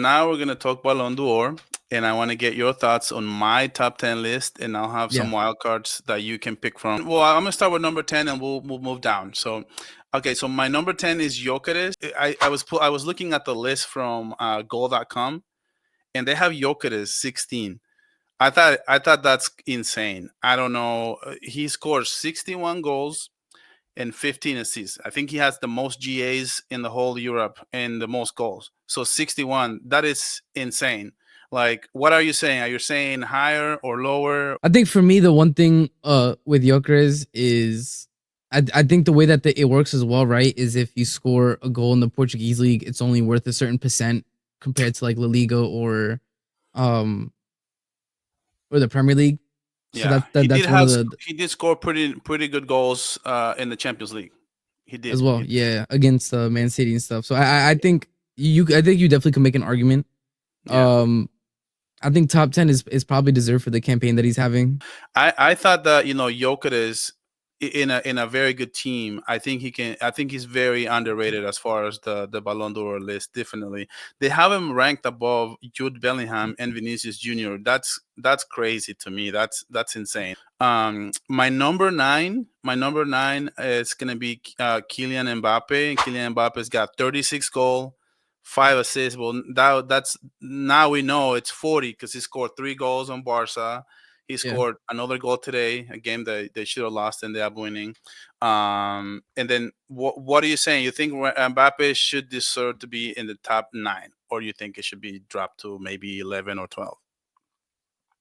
now we're gonna talk Ballon d'Or, and I want to get your thoughts on my top 10 list, and I'll have some Yeah. wild cards that you can pick from. Well, I'm gonna start with number 10, and we'll move down. So, okay, so my number 10 is Gyökeres. I was looking at the list from Goal.com, and they have Gyökeres 16. I thought that's insane. I don't know. He scores 61 goals and 15 assists. I think he has the most GAs in the whole Europe and the most goals. So 61, that is insane. Like, what are you saying? Are you saying higher or lower? I think for me, the one thing with Gyökeres is I think the way that it works as well, right, is if you score a goal in the Portuguese league, it's only worth a certain percent compared to like La Liga um or the Premier League. So Yeah, that's one of the he did score pretty good goals in the Champions League. He as did. well, yeah, against Man City and stuff. So I think I think you definitely can make an argument. Yeah. I think top 10 is probably deserved for the campaign that he's having. I thought that Jokic in a very good team. I think he can. I think he's very underrated as far as the Ballon d'Or list. Definitely, they have him ranked above Jude Bellingham and Vinicius Jr. That's crazy to me. That's insane. My number nine is gonna be Kylian Mbappe. Kylian Mbappe's got 36 goal, 5 assists. Well, that's now we know it's 40 because he scored 3 goals on Barca. He Yeah. scored another goal today, a game that they should have lost and they are winning. And then what are you saying? You think Mbappe should deserve to be in the top 9, or you think it should be dropped to maybe 11 or 12?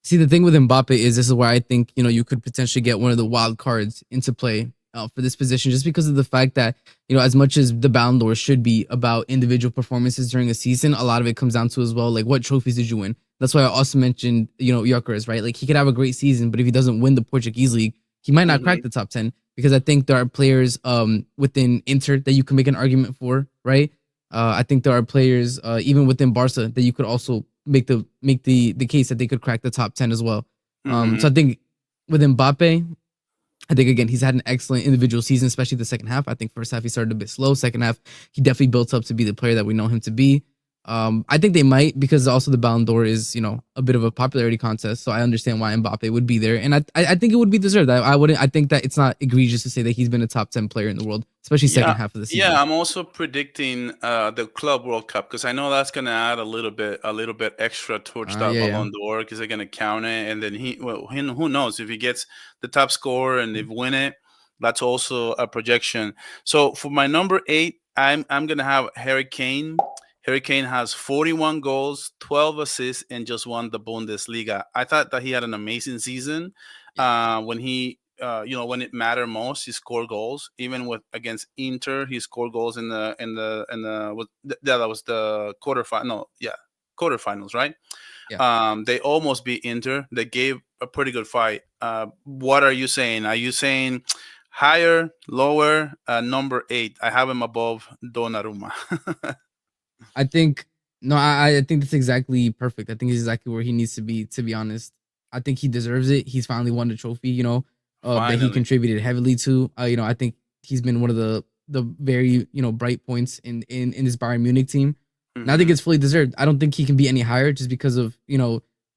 See, the thing with Mbappe is this is where I think you could potentially get one of the wild cards into play for this position, just because of the fact that as much as the Ballon d'Or should be about individual performances during a season, a lot of it comes down to as well like what trophies did you win. That's why I also mentioned Gyökeres, right? Like he could have a great season, but if he doesn't win the Portuguese league, he might not crack Hmm. the top 10 because I think there are players within Inter that you can make an argument for, right? I think there are players even within Barca that you could also make the case that they could crack the top 10 as well. So Hmm. I think with Mbappe, I think again he's had an excellent individual season, especially the second half. I think first half he started a bit slow. Second half he definitely built up to be the player that we know him to be. I think they might because also the Ballon d'Or is a bit of a popularity contest, so I understand why Mbappe would be there, and I think it would be deserved. I wouldn't. I think that it's not egregious to say that he's been a top 10 player in the world, especially Yeah, second half of the yeah. season. I'm also predicting the Club World Cup because I know that's gonna add a little bit extra towards that Yeah, yeah. Ballon d'Or because they're gonna count it, and then who knows if he gets the top score and they win it, that's also a projection. So for my number 8, I'm gonna have Harry Kane. Harry Kane has 41 goals, 12 assists, and just won the Bundesliga. I thought that he had an amazing season. Yeah. When when it mattered most, he scored goals. Even with against Inter, he scored goals that was the quarterfinal. No, yeah, quarterfinals, right? Yeah. They almost beat Inter. They gave a pretty good fight. What are you saying? Are you saying higher, lower? Number 8, I have him above Donnarumma. I think no, I think that's exactly perfect. I think he's exactly where he needs to be. To be honest, I think he deserves it. He's finally won the trophy. That he Finally. contributed heavily to. I think he's been one of the very bright points in this Bayern Munich team. And I think Hmm. it's fully deserved. I don't think he can be any higher just because of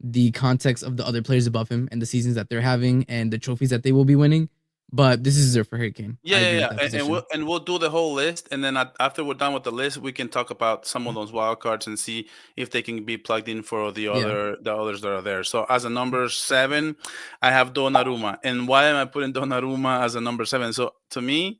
the context of the other players above him and the seasons that they're having and the trophies that they will be winning. But this is deserved for Harry Kane. Yeah, I yeah, agree with yeah. that And position. we'll do the whole list, and then after we're done with the list, we can talk about some of those wild cards and see if they can be plugged in for Yeah. the others that are there. So as a number 7, I have Donnarumma. And why am I putting Donnarumma as a number 7? So to me,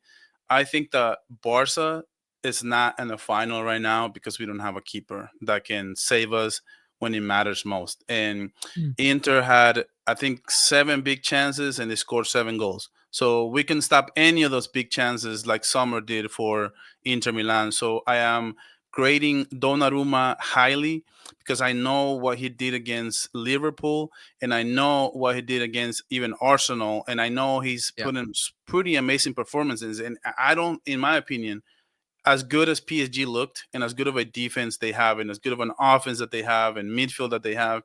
I think that Barca is not in the final right now because we don't have a keeper that can save us when it matters most. And Mm. Inter had, I think, 7 big chances and they scored 7 goals. So we can stop any of those big chances like Sommer did for Inter Milan. So I am grading Donnarumma highly because I know what he did against Liverpool and I know what he did against even Arsenal, and I know he's Yeah. put in pretty amazing performances. And I don't, in my opinion, as good as PSG looked and as good of a defense they have and as good of an offense that they have and midfield that they have,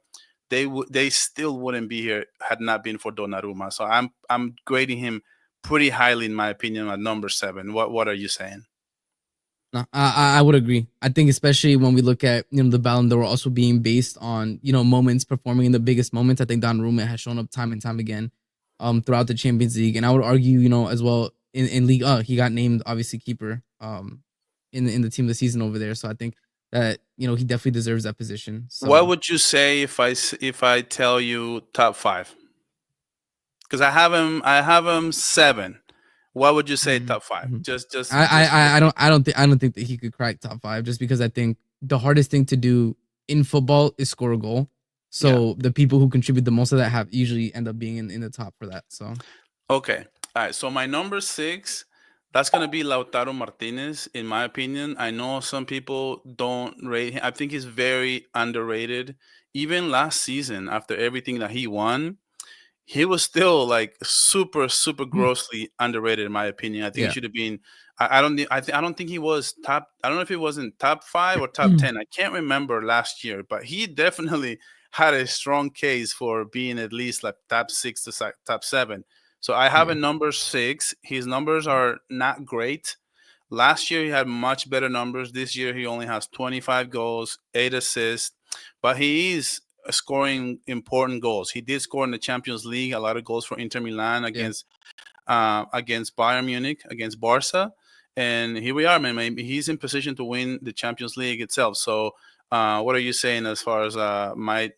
they still wouldn't be here had not been for Donnarumma. So I'm grading him pretty highly in my opinion at number 7. What are you saying? No, I would agree. I think especially when we look at the Ballon d'Or also being based on moments, performing in the biggest moments. I think Donnarumma has shown up time and time again, throughout the Champions League, and I would argue as well in League. He got named obviously keeper in the team of the season over there. So I think that he definitely deserves that position. What So would you say if I tell you top five? Because I have him 7. What would you say mhm, top 5? mhm. Just I don't think that he could crack top five just because I think the hardest thing to do in football is score a goal. yeah. So the people who contribute the most of that have usually end up being in the top for that. So Okay. All right. So my number 6, that's gonna be Lautaro Martinez, in my opinion. I know some people don't rate him. I think he's very underrated. Even last season, after everything that he won, he was still like super, super mm, grossly underrated, in my opinion. I think he yeah. should have been. I don't. I don't think he was top. I don't know if he was in top 5 or top 10. I can't remember last year, but he definitely had a strong case for being at least like top 6 to top 7. So I have a Yeah. number 6. His numbers are not great. Last year he had much better numbers. This year he only has 25 goals, 8 assists, but he is scoring important goals. He did score in the Champions League a lot of goals for Inter Milan Yeah. against Bayern Munich, against Barca, and here we are, man. Maybe he's in position to win the Champions League itself. So, what are you saying as far as my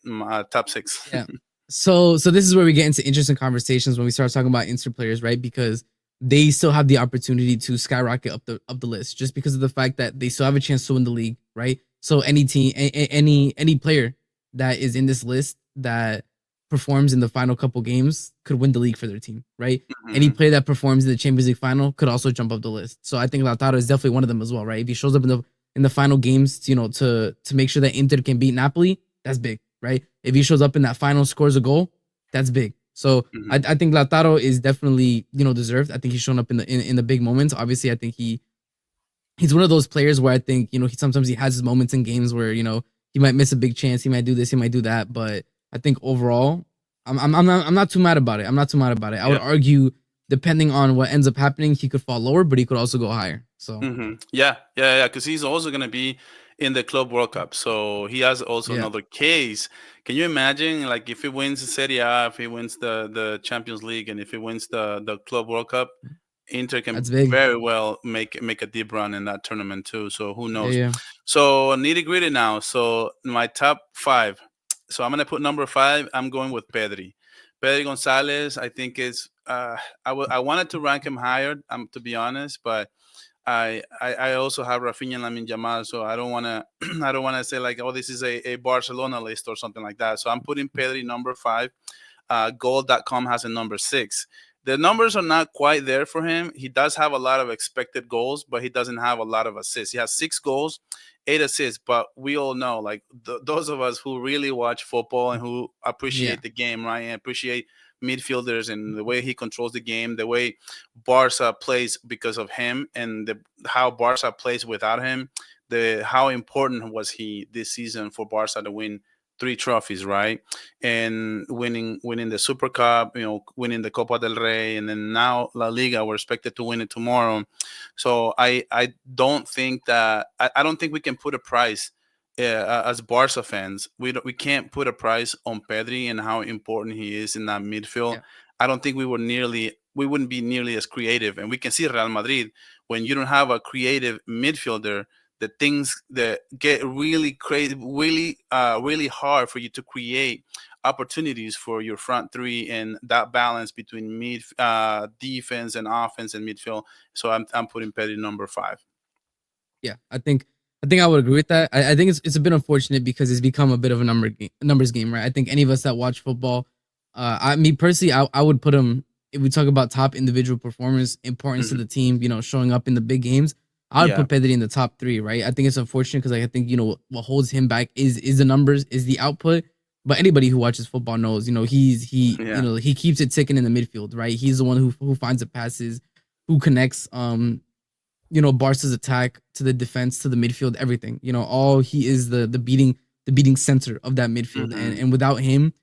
top 6? Yeah. So this is where we get into interesting conversations when we start talking about Inter players, right? Because they still have the opportunity to skyrocket up the list just because of the fact that they still have a chance to win the league, right? So any team, any player that is in this list that performs in the final couple games could win the league for their team, right? Any Hmm. player that performs in the Champions League final could also jump up the list. So I think Lautaro is definitely one of them as well, right? If he shows up in the final games, to make sure that Inter can beat Napoli, that's big, right? If he shows up in that final, scores a goal, that's big. So Hmm. I think Lautaro is definitely deserved. I think he's shown up in the big moments. Obviously, I think he's one of those players where I think sometimes he has his moments in games where he might miss a big chance, he might do this, he might do that, but I think overall, I'm not too mad about it. I'm not too mad about it. I would Yeah. argue, depending on what ends up happening, he could fall lower, but he could also go higher. So Yeah. Because he's also gonna be in the Club World Cup, so he has also yeah, another case. Can you imagine, like, if he wins the Serie A, if he wins the Champions League, and if he wins the Club World Cup, Inter can that's big. very well make a deep run in that tournament too. So who Yeah, knows? yeah, So nitty gritty now. So my top 5. So I'm gonna put number 5. I'm going with Pedri. Pedri Gonzalez. I think is. I wanted to rank him higher. To be honest, but I also have Raphinha and Lamine Yamal, so I don't want to I don't want to say like, oh, this is a Barcelona list or something like that. So I'm putting Pedri number 5. Gold.com has a number 6. The numbers are not quite there for him. He does have a lot of expected goals, but he doesn't have a lot of assists. He has 6 goals, 8 assists. But we all know, like those of us who really watch football and who yeah, appreciate the game, right, and appreciate midfielders and the way he controls the game, the way Barca plays because of him, and how Barca plays without him. How important was he this season for Barca to win 3 trophies, right? And winning the Super Cup, winning the Copa del Rey, and then now La Liga. We're expected to win it tomorrow. So I don't think that I don't think we can put a price. As Barca fans, we can't put a price on Pedri and how important he is in that midfield. yeah, I don't think we wouldn't be nearly as creative. And we can see Real Madrid, when you don't have a creative midfielder, the things that get really crazy, really hard for you to create opportunities for your front three and that balance between defense and offense and midfield. So I'm putting Petty number 5. yeah. I think I would agree with that. I think it's a bit unfortunate because it's become a bit of a numbers game, right? I think any of us that watch football, me personally, I would put him, if we talk about top individual performance, importance to Hmm. the team, showing up in the big games. I would Yeah, put Pedri in the top 3, right? I think it's unfortunate because I think what holds him back is the numbers, is the output. But anybody who watches football knows, yeah. he keeps it ticking in the midfield, right? He's the one who finds the passes, who connects Barca's attack to the defense to the midfield, everything. All he is the beating center of that midfield, and Hmm. without him,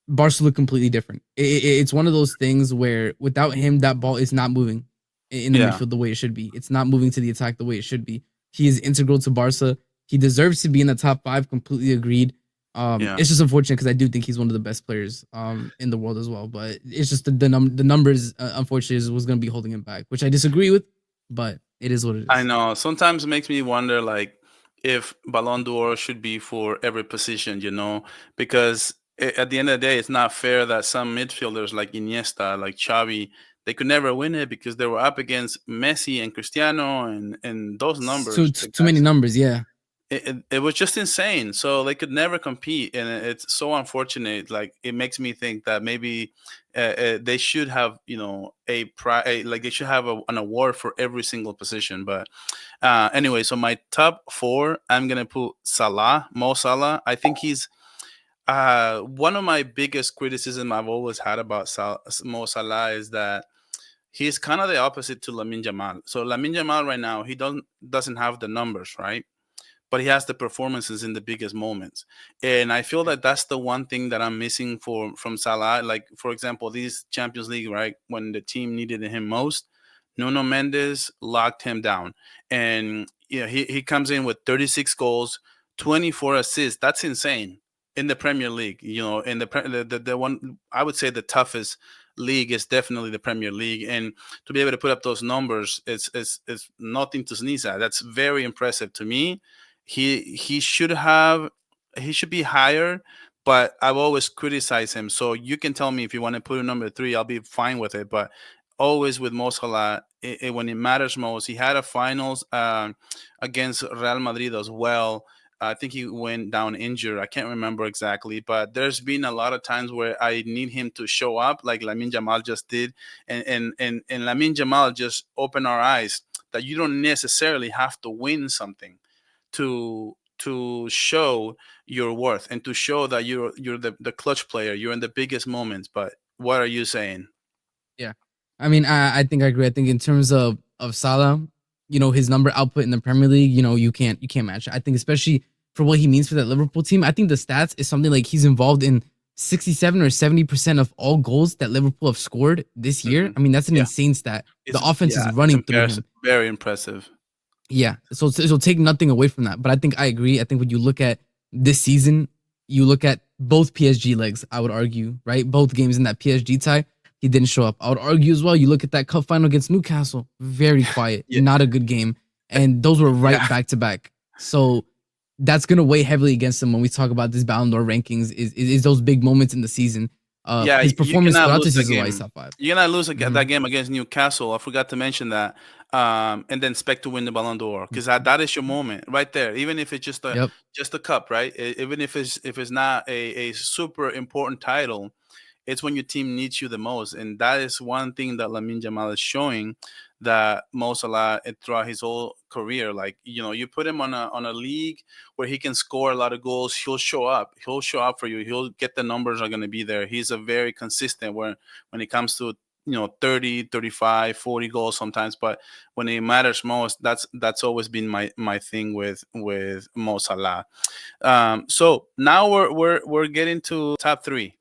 Barca look completely different. It's one of those things where without him, that ball is not moving in the Yeah. midfield the way it should be. It's not moving to the attack the way it should be. He is integral to Barca. He deserves to be in the top 5. Completely agreed. Yeah. It's just unfortunate because I do think he's one of the best players in the world as well. But it's just the numbers, unfortunately, was going to be holding him back, which I disagree with. But it is what it is. I know. Sometimes it makes me wonder, like, if Ballon d'Or should be for every position, because at the end of the day, it's not fair that some midfielders like Iniesta, like Xavi, they could never win it because they were up against Messi and Cristiano and those numbers. Too many numbers, yeah. It was just insane. So they could never compete, and it's so unfortunate. Like, it makes me think that maybe they should have, like they should have an award for every single position. But anyway, so my top 4, I'm gonna put Salah, Mo Salah. I think he's one of my biggest criticism I've always had about Mo Salah is that he's kind of the opposite to Lamine Yamal. So Lamine Yamal right now, he doesn't have the numbers, right? But he has the performances in the biggest moments. And I feel that that's the one thing that I'm missing from Salah. Like, for example, this Champions League, right? When the team needed him most, Nuno Mendes locked him down. And he comes in with 36 goals, 24 assists. That's insane in the Premier League. In the one, I would say the toughest league is definitely the Premier League, and to be able to put up those numbers, it's nothing to sneeze at. That's very impressive to me. He should be higher, but I've always criticized him. So you can tell me if you want to put him number 3, I'll be fine with it. But always with Mo Salah, when it matters most, he had a finals against Real Madrid as well. I think he went down injured. I can't remember exactly, but there's been a lot of times where I need him to show up, like Lamine Yamal just did, and Lamine Yamal just opened our eyes that you don't necessarily have to win something to show your worth and to show that you're the clutch player. You're in the biggest moments. But what are you saying? Yeah, I mean, I think I agree. I think in terms of Salah, his number output in the Premier League, you can't match it. I think especially for what he means for that Liverpool team. I think the stats is something like he's involved in 67 or 70% of all goals that Liverpool have scored this year. I mean, that's an insane stat. The offense is running through him. Very impressive. Yeah, so take nothing away from that. But I think I agree. I think when you look at this season, you look at both PSG legs, I would argue, right? Both games in that PSG tie, he didn't show up. I would argue as well. You look at that cup final against Newcastle, very quiet, not a good game. And those were back to back. So that's going to weigh heavily against him when we talk about this Ballon d'Or rankings is those big moments in the season. His performance throughout the season is top 5. You're gonna lose that game against Newcastle. I forgot to mention that, and then expect to win the Ballon d'Or, because that is your moment right there. Even if it's just a cup, right? Even if it's not a super important title, it's when your team needs you the most, and that is one thing that Lamine Yamal is showing that Mo Salah throughout his whole career. Like, you put him on a league where he can score a lot of goals, he'll show up. He'll show up for you. He'll get the numbers are going to be there. He's a very consistent when it comes to 30, 35, 40 goals sometimes, but when it matters most, that's always been my thing with Mo Salah. So now we're getting to top three.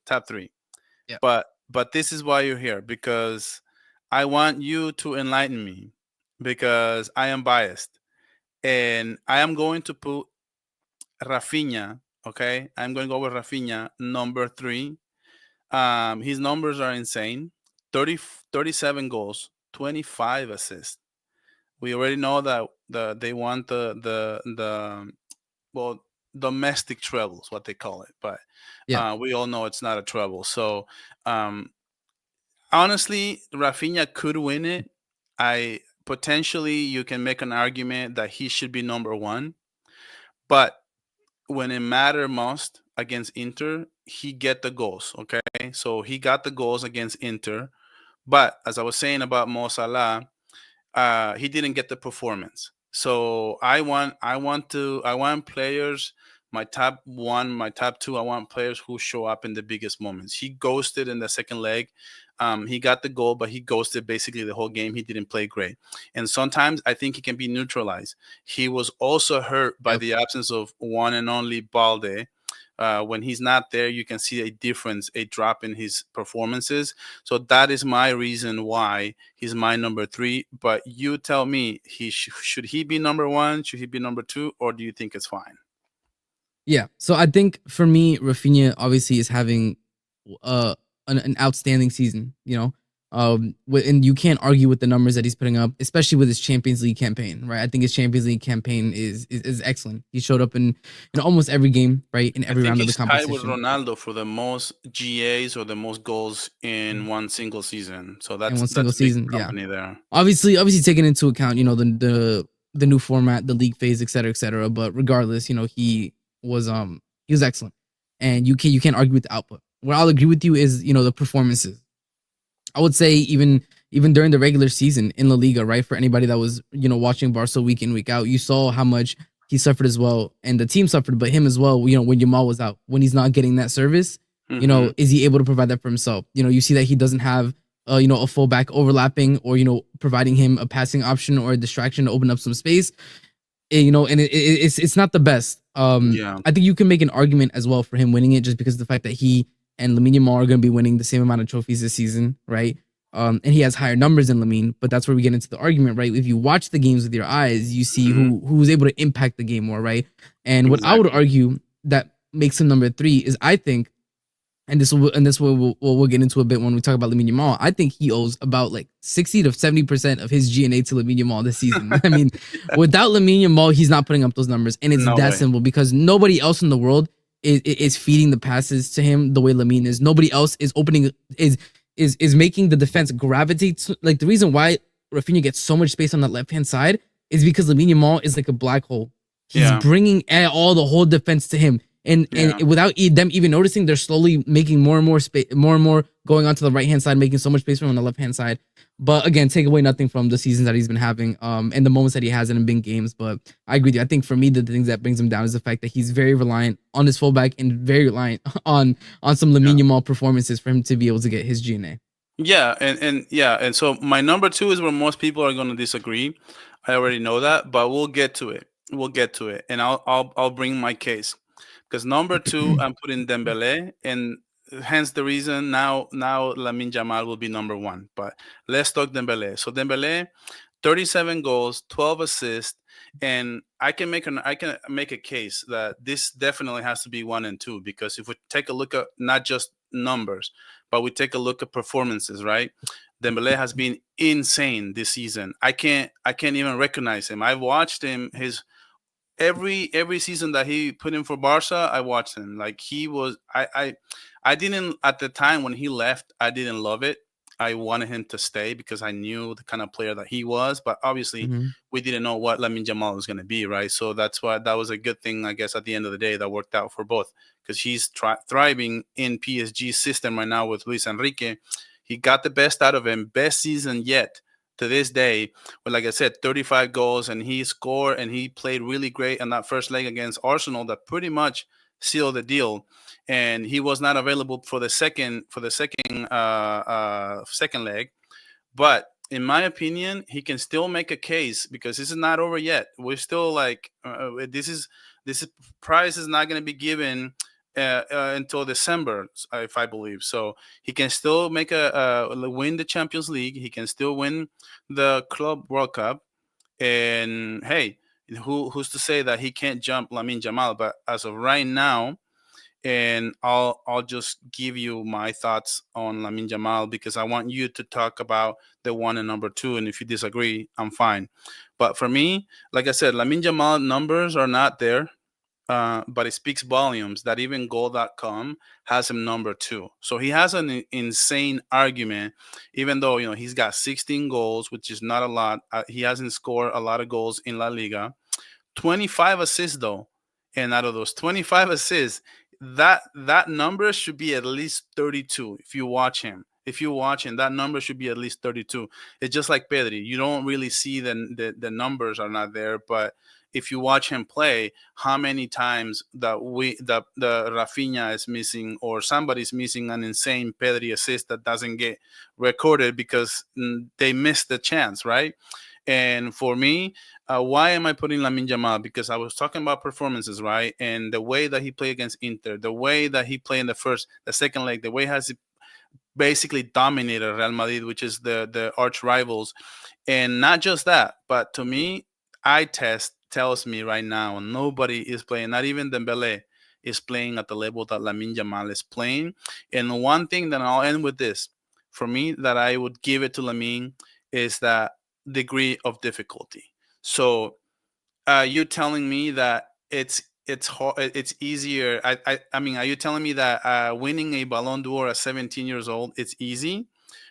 Yeah. But this is why you're here, because I want you to enlighten me, because I am biased, and I am going to put Raphinha. Okay, I'm going to go with Raphinha, number 3. His numbers are insane. 37 goals, 25 assists. We already know that they want the domestic treble is what they call it, but we all know it's not a treble. So honestly, Raphinha could win it. Potentially you can make an argument that he should be number 1, but when it mattered most against Inter, he get the goals. Okay, so he got the goals against Inter, but as I was saying about Mo Salah, he didn't get the performance. So I want players. My top 1, my top 2. I want players who show up in the biggest moments. He ghosted in the second leg. He got the goal, but he ghosted basically the whole game. He didn't play great, and sometimes I think he can be neutralized. He was also hurt by the absence of one and only Balde. when he's not there, you can see a difference, a drop in his performances. So that is my reason why he's my number 3. But you tell me, should he be number 1? Should he be number 2? Or do you think it's fine? Yeah. So I think for me, Raphinha obviously is having an outstanding season. And you can't argue with the numbers that he's putting up, especially with his Champions League campaign, right? I think his Champions League campaign is excellent. He showed up in almost every game, right? In every round of the competition. He's tied with Ronaldo for the most GAs or the most goals in one single season. So that's big company there. Obviously taking into account, the new format, the league phase, et cetera. But regardless, he was excellent, and you can't argue with the output. What I'll agree with you is the performances. I would say even during the regular season in La Liga, right? For anybody that was watching Barca week in, week out, you saw how much he suffered as well, and the team suffered, but him as well. When Yamal was out, when he's not getting that service, is he able to provide that for himself? You see that he doesn't have a fullback overlapping or providing him a passing option or a distraction to open up some space. And it's not the best. I think you can make an argument as well for him winning it just because of the fact that he and Lamine Yamal are going to be winning the same amount of trophies this season, right? And he has higher numbers than Lamine, but that's where we get into the argument, right? If you watch the games with your eyes, you see who's able to impact the game more, right? And what I would argue that makes him number 3 is I think, and this we'll get into a bit when we talk about Lamine Yamal. I think he owes about like 60 to 70% of his GNA to Lamine Yamal this season. I mean, without Lamine Yamal, he's not putting up those numbers, and it's simple because nobody else in the world is feeding the passes to him the way Lamine is. Nobody else is opening is making the defense gravitate to, like, the reason why Raphinha gets so much space on that left hand side is because Lamine Yamal is like a black hole. He's bringing all the whole defense to him. And without them even noticing, they're slowly making more and more space, more and more going onto the right hand side, making so much space for him on the left hand side. But again, take away nothing from the seasons that he's been having, and the moments that he has in big games. But I agree with you. I think for me, the things that brings him down is the fact that he's very reliant on his fullback and very reliant on some Lamine Yamal performances for him to be able to get his GNA. And so my number 2 is where most people are going to disagree. I already know that, but we'll get to it. And I'll bring my case. Because number 2, I'm putting Dembele, and hence the reason now Lamine Yamal will be number 1. But let's talk Dembele. So Dembele, 37 goals, 12 assists, and I can make a case that this definitely has to be 1 and 2, because if we take a look at not just numbers, but we take a look at performances, right? Dembele has been insane this season. I can't even recognize him. I've watched him every season that he put in for Barca. I watched him. Like, he was I didn't, at the time when he left, I didn't love it. I wanted him to stay because I knew the kind of player that he was, but obviously we didn't know what Lamine Yamal was going to be, right? So that's why that was a good thing, I guess, at the end of the day, that worked out for both, because he's thriving in PSG's system right now with Luis Enrique. He got the best out of him, best season yet to this day, with, like I said, 35 goals, and he scored and he played really great in that first leg against Arsenal that pretty much sealed the deal. And he was not available for the second leg, but in my opinion, he can still make a case, because this is not over yet. We're still like this prize is not going to be given until December, if I believe. So he can still make win the Champions League. He can still win the Club World Cup. And hey, who's to say that he can't jump Lamine Yamal? But as of right now, and I'll just give you my thoughts on Lamine Yamal, because I want you to talk about the 1 and number 2. And if you disagree, I'm fine. But for me, like I said, Lamine Yamal numbers are not there. But it speaks volumes that even goal.com has him number 2. So he has an insane argument, even though, he's got 16 goals, which is not a lot. He hasn't scored a lot of goals in La Liga. 25 assists, though. And out of those 25 assists, that number should be at least 32 if you watch him. That number should be at least 32. It's just like Pedri. You don't really see the numbers are not there, but if you watch him play, how many times the Raphinha is missing, or somebody's missing an insane Pedri assist that doesn't get recorded because they missed the chance, right? And for me, why am I putting Lamine Yamal? Because I was talking about performances, right? And the way that he played against Inter, the way that he played in the second leg, the way has basically dominated Real Madrid, which is the arch rivals. And not just that, but to me, eye test tells me right now nobody is playing, not even Dembele is playing at the level that Lamine Yamal is playing. And one thing that I'll end with this, for me, that I would give it to Lamine is that degree of difficulty. So you telling me that it's hard, it's easier. I mean, are you telling me that winning a Ballon d'Or at 17 years old it's easy?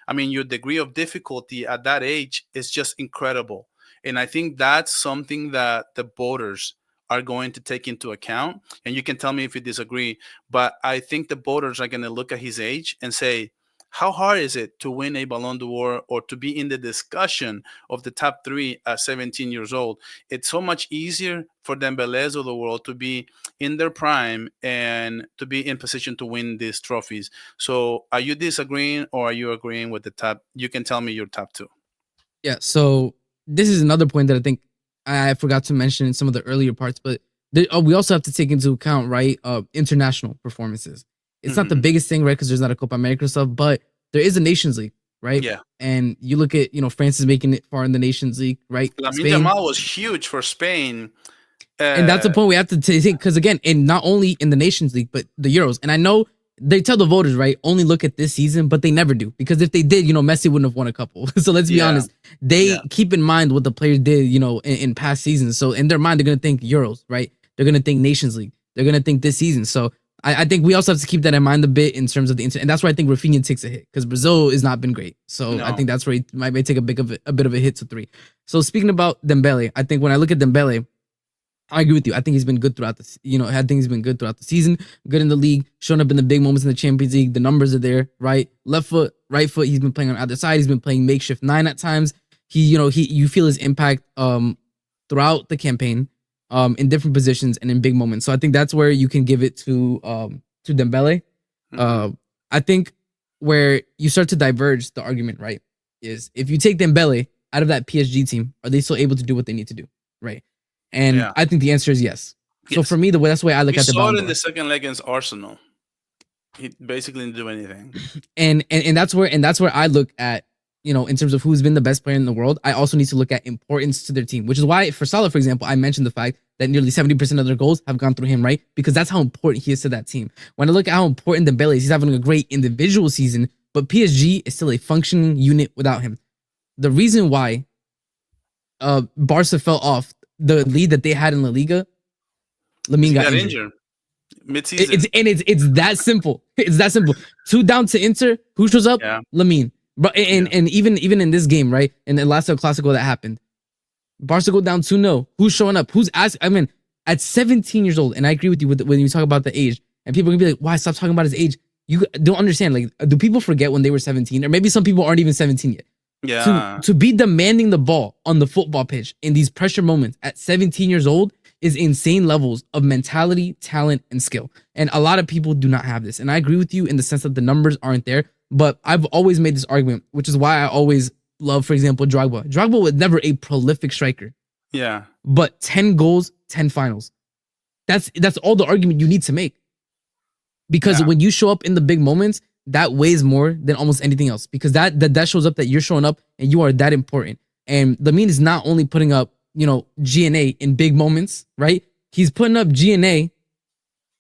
I mean, your degree of difficulty at that age is just incredible, and I think that's something that the voters are going to take into account. And you can tell me if you disagree, but I think the voters are going to look at his age and say, how hard is it to win a Ballon d'Or or to be in the discussion of the top three at 17 years old? It's so much easier for Dembélés of the world to be in their prime and to be in position to win these trophies. So are you disagreeing or are you agreeing with the top? You can tell me your top two. Yeah, so this is another point that I think I forgot to mention in some of the earlier parts, but we also have to take into account, right, international performances. It's not the biggest thing, right, because there's not a Copa America stuff, but there is a Nations League, right? Yeah. And you look at, France is making it far in the Nations League, right? Lamine Yamal was huge for Spain. And that's the point we have to take, because again, and not only in the Nations League, but the Euros. And I know they tell the voters, right, only look at this season, but they never do. Because if they did, Messi wouldn't have won a couple. So let's be honest. They keep in mind what the players did, in past seasons. So in their mind, they're going to think Euros, right? They're going to think Nations League. They're going to think this season. So I think we also have to keep that in mind a bit in terms of the and that's where I think Raphinha takes a hit, because Brazil has not been great. So I think that's where he might take a bit of a hit to 3. So speaking about Dembele, I think when I look at Dembele, I agree with you. I think he's been good throughout the, I think he's been good throughout the season, good in the league, showing up in the big moments in the Champions League. The numbers are there, right? Left foot, right foot. He's been playing on either side. He's been playing makeshift 9 at times. You feel his impact throughout the campaign, in different positions and in big moments. So I think that's where you can give it to Dembele. I think where you start to diverge the argument, right, is if you take Dembele out of that PSG team, are they still able to do what they need to do, right? And I think the answer is yes. So for me, that's the way I look at the Ballon d'Or. In the second leg against Arsenal, he basically didn't do anything. And that's where I look at, in terms of who's been the best player in the world. I also need to look at importance to their team, which is why for Salah, for example, I mentioned the fact that nearly 70% of their goals have gone through him, right? Because that's how important he is to that team. When I look at how important Dembele is, he's having a great individual season, but PSG is still a functioning unit without him. The reason why Barca fell off the lead that they had in La Liga, Lamine got injured mid-season. It's that simple. It's that simple. 2 down to Inter. Who shows up? Lamine. But and even in this game, right? In the last El Clasico that happened, Barca go down 2-0. Who's showing up? Who's asking? I mean, at 17 years old, and I agree with you when you talk about the age, and people are gonna be like, "Why stop talking about his age?" You don't understand. Like, do people forget when they were 17, or maybe some people aren't even 17 yet? Yeah. To be demanding the ball on the football pitch in these pressure moments at 17 years old is insane levels of mentality, talent, and skill. And a lot of people do not have this. And I agree with you in the sense that the numbers aren't there. But I've always made this argument, which is why I always love, for example, Drogba. Drogba was never a prolific striker. Yeah. But 10 goals, 10 finals. That's all the argument you need to make. Because when you show up in the big moments, that weighs more than almost anything else, because that shows up that you're showing up and you are that important. And Lamine is not only putting up, GNA in big moments, right? He's putting up GNA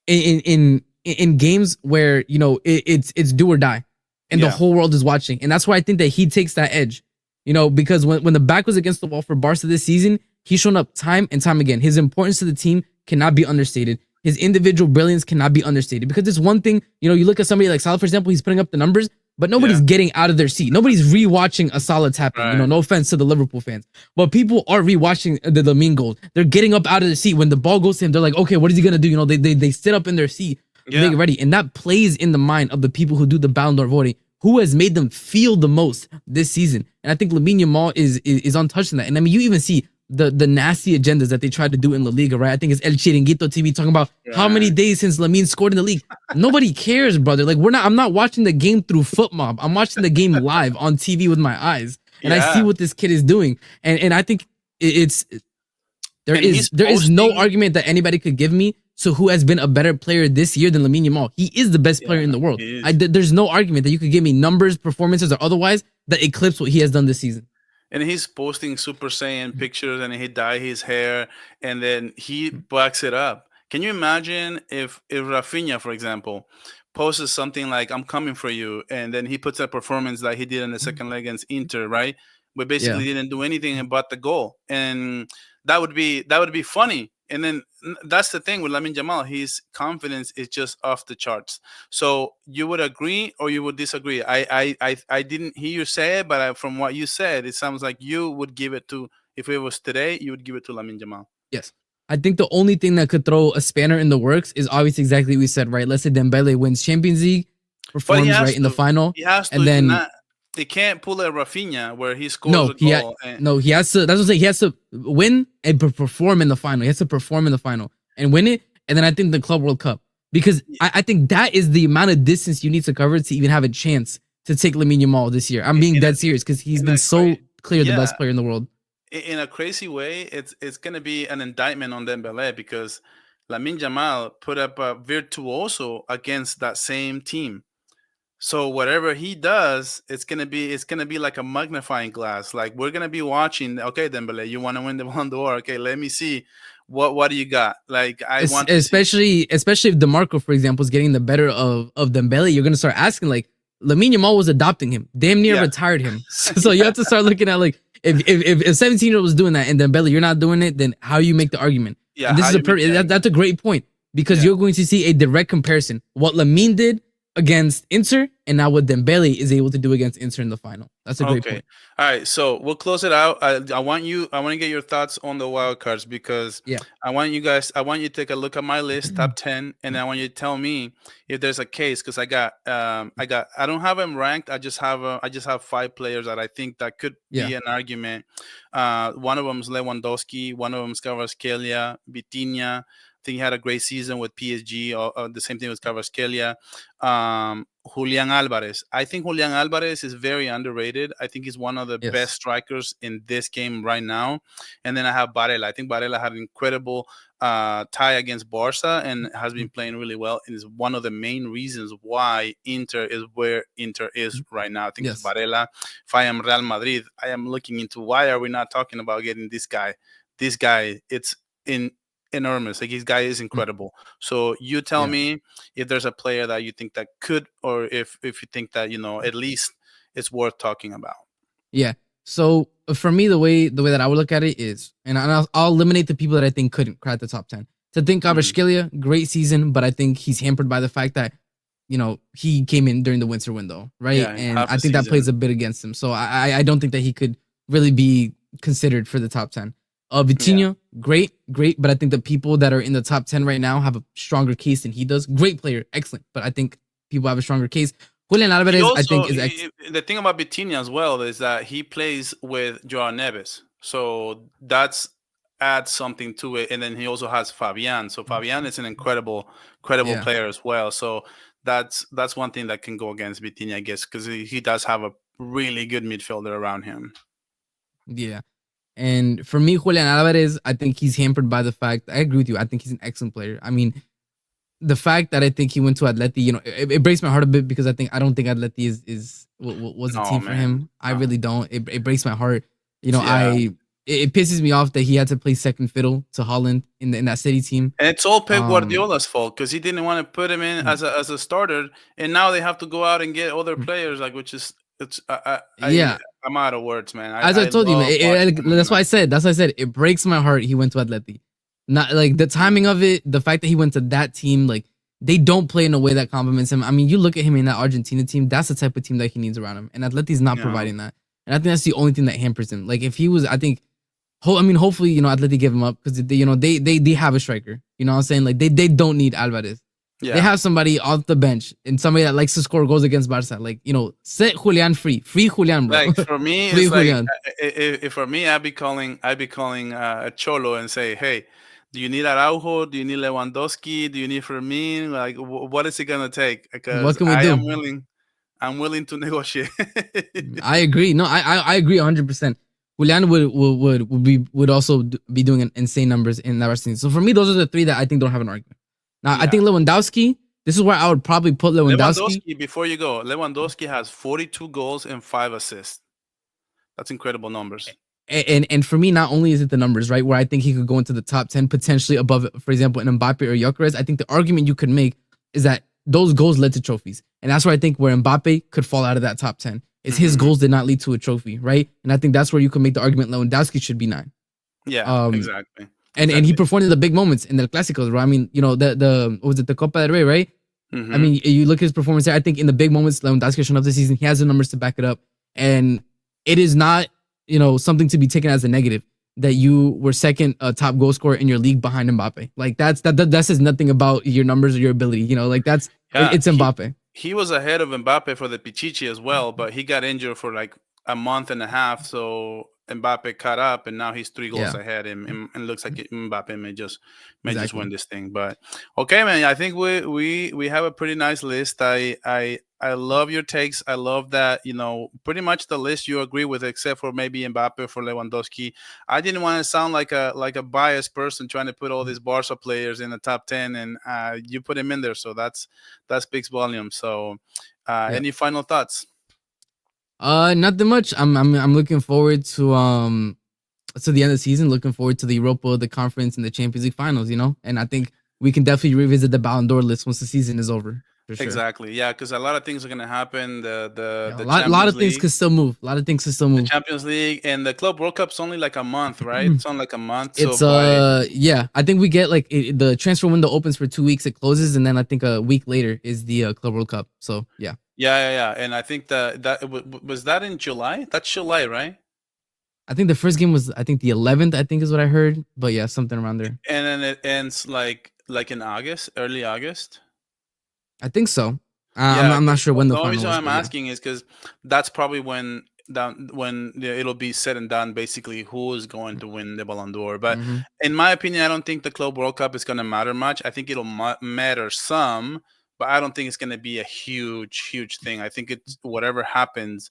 in games where, it's do or die, and the whole world is watching. And that's why I think that he takes that edge, because when the back was against the wall for Barca this season, he's shown up time and time again. His importance to the team cannot be understated. His individual brilliance cannot be understated, because it's one thing, you look at somebody like Salah, for example, he's putting up the numbers, but nobody's getting out of their seat. Nobody's rewatching a Salah tapping, right. No offense to the Liverpool fans, but people are rewatching the Lamine goal. They're getting up out of their seat. When the ball goes to him, they're like, okay, what is he going to do? They sit up in their seat, they get ready. And that plays in the mind of the people who do the Ballon d'Or voting, who has made them feel the most this season. And I think Lamine Yamal is untouched in that. And I mean, you even see the nasty agendas that they tried to do in La Liga, right? I think it's El Chiringuito TV talking about how many days since Lamine scored in the league. Nobody cares, brother. Like, I'm not watching the game through FootMob. I'm watching the game live on TV with my eyes. and I see Yeah, what this kid is doing, and I think it's there and he's is no posting. argument that anybody could give me. So who has been a better player this year than Lamine Yamal? He is the best player Yeah, in the world. he is. There's no argument that you could give me numbers, performances, or otherwise that eclipse what he has done this season. And he's posting Super Saiyan pictures, and he dye his hair, and then he backs it up. Can you imagine if Raphinha, for example, posts something like "I'm coming for you," and then he puts a performance like he did in the second leg against Inter, right? We Yeah. basically didn't do anything but the goal, and that would be funny. And then that's the thing with Lamine Jamal. His confidence is just off the charts. So you would agree or you would disagree? I didn't hear you say it, but from what you said, it sounds like you would give it to, if it was today, you would give it to Lamine Jamal. Yes. I think the only thing that could throw a spanner in the works is obviously exactly what we said, right? Let's say Dembele wins Champions League, But he performs right has in the to. final, He has to. and He then cannot. He can't pull a Rafinha where he scores no, a goal. And no, he has to. That's what I'm saying. He has to win and perform in the final. He has to perform in the final and win it, and then I think the Club World Cup, because I think that is the amount of distance you need to cover to even have a chance to take Lamine Yamal this year. I'm being dead serious because he's been so clear the best player in the world. in a crazy way, it's gonna be an indictment on Dembele because Lamine Jamal put up a virtuoso against that same team. So whatever he does, it's gonna be like a magnifying glass. Like we're gonna be watching. Okay, Dembele, you want to win the Ballon d'Or? Okay, let me see what do you got. Like I want to see. Especially if DeMarco, for example, is getting the better of Dembele, you're gonna start asking like Lamine Yamal was adopting him, damn near Yeah, retired him. So you have to start looking at like if 17-year-old was doing that and Dembele you're not doing it, then how you make the argument? yeah. And this How is you make that? that's a great point because Yeah. you're going to see a direct comparison what Lamine did against Inter and now what Dembele is able to do against Inter in the final. That's a great Okay. point. All right. So we'll close it out. I want you. I want to get your thoughts on the wild cards because Yeah. I want you to take a look at my list, top 10, and I want you to tell me if there's a case because I don't have them ranked. I just have 5 players that I think that could Yeah. be an argument. One of them is Lewandowski. One of them is Kvaratskhelia, Vitinha. I think he had a great season with PSG. Or the same thing with Kvaratskhelia. Julian Alvarez. I think Julian Alvarez is very underrated. I think he's one of the best Yes. strikers in this game right now. And then I have Barella. I think Barella had an incredible tie against Barca and has been playing really well. And is one of the main reasons why Inter is where Inter is right now. I think it's Yes. Barella. If I am Real Madrid, I am looking into why are we not talking about getting this guy? This guy, it's enormous. Like this guy is incredible. So you tell Yeah. me if there's a player that you think that could, or if you think that at least it's worth talking about. Yeah. So for me, the way that I would look at it is, and I'll eliminate the people that I think couldn't crack the top 10. So I think Kvaratskhelia, great season, but I think he's hampered by the fact that he came in during the winter window, right? Yeah, And half I a think that plays season. a bit against him. So I don't think that he could really be considered for the top 10. Yeah. Vitinha, great, but I think the people that are in the top 10 right now have a stronger case than he does. Great player, excellent, but I think people have a stronger case. Julian He Alvarez, I think, also is the thing about Vitinha as well is that he plays with Joao Neves, so that's adds something to it. And then he also has Fabian. So Fabian is an incredible yeah. player as well. So that's one thing that can go against Vitinha, I guess, because he does have a really good midfielder around him. Yeah. And for me, Julian Alvarez, I think he's hampered by the fact, I agree with you. I think he's an excellent player. I mean, the fact that I think he went to Atleti, it breaks my heart a bit because I don't think Atleti was a Oh team for him. I no. really don't. It breaks my heart. Yeah. It pisses me off that he had to play second fiddle to Holland in that City team. And it's all Pep Um, Guardiola's fault because he didn't want to put him in as a starter, and now they have to go out and get other players, like which is yeah. I'm out of words, man. As I I told you, man, love watching him, that's why I man. said. That's why I said it breaks my heart. He went to Atleti. Not like the timing of it, the fact that he went to that team, like they don't play in a way that complements him. I mean, you look at him in that Argentina team. That's the type of team that he needs around him, and Atleti's not No. providing that. And I think that's the only thing that hampers him. Like if he was, I think, hopefully, Atleti give him up because they have a striker. You know what I'm saying? Like they don't need Alvarez. Yeah. They have somebody off the bench and somebody that likes to score goals against Barca. Like, set Julian free. Free Julian, bro. Like for me, Free it's like Julian. if for me, I'd be calling a Cholo and say, hey, do you need Araujo? Do you need Lewandowski? Do you need Fermin? Like, what is it gonna take? What Because can we I do? am willing. I'm willing to negotiate. I agree. No, I agree 100%. Julian would also be doing insane numbers in that wrestling. So for me, those are the three that I think don't have an argument. Now, I Yeah. think Lewandowski. This is where I would probably put Lewandowski. Lewandowski, before you go, Lewandowski has 42 goals and 5 assists. That's incredible numbers. And for me, not only is it the numbers, right, where I think he could go into the top 10, potentially above, for example, an Mbappe or Gyökeres. I think the argument you could make is that those goals led to trophies. And that's where I think where Mbappe could fall out of that top 10 is his goals did not lead to a trophy, right? And I think that's where you can make the argument Lewandowski should be 9. Yeah, exactly. And he performed in the big moments in the Clásicos, right? I mean, you know, the what was it, the Copa del Rey, right? I mean, you look at his performance there. I think in the big moments, Lewandowski shown up this season. He has the numbers to back it up, and it is not, you know, something to be taken as a negative that you were second top goal scorer in your league behind Mbappe. Like that says nothing about your numbers or your ability. You know, like it's Mbappe. He was ahead of Mbappe for the Pichichi as well, but he got injured for like a month and a half. So Mbappe caught up, and now he's 3 goals ahead, and looks like Mbappe may just win this thing. But okay, man, I think we have a pretty nice list. I love your takes. I love that, you know, pretty much the list you agree with, except for maybe Mbappe for Lewandowski. I didn't want to sound like a biased person trying to put all these Barca players in the top 10, and you put him in there, so that speaks volumes. So, any final thoughts? Nothing much. I'm looking forward to the end of the season. Looking forward to the Europa, the Conference, and the Champions League finals. You know, and I think we can definitely revisit the Ballon d'Or list once the season is over. Sure. Exactly. Yeah, because a lot of things are gonna happen. A lot of things could still move. A lot of things could still move. The Champions League and the Club World Cup's only like a month, right? It's only like a month. It's yeah. I think we get like the transfer window opens for 2 weeks. It closes, and then I think a week later is the Club World Cup. So yeah. Yeah. And I think that was that in July. That's July, right? I think the first game was the 11th. I think is what I heard. But yeah, something around there. And then it ends like in August, early August. I think so. I'm not sure when the only reason I'm asking is because that's probably when it'll be said and done, basically who is going to win the Ballon d'Or. But in my opinion, I don't think the Club World Cup is going to matter much. I think it'll matter some, but I don't think it's going to be a huge thing. I think it's whatever happens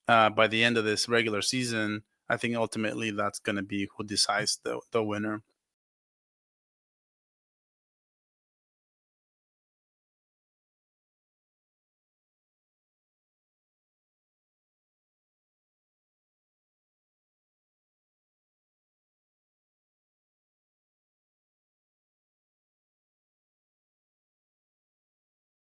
by the end of this regular season. I think ultimately that's going to be who decides the winner.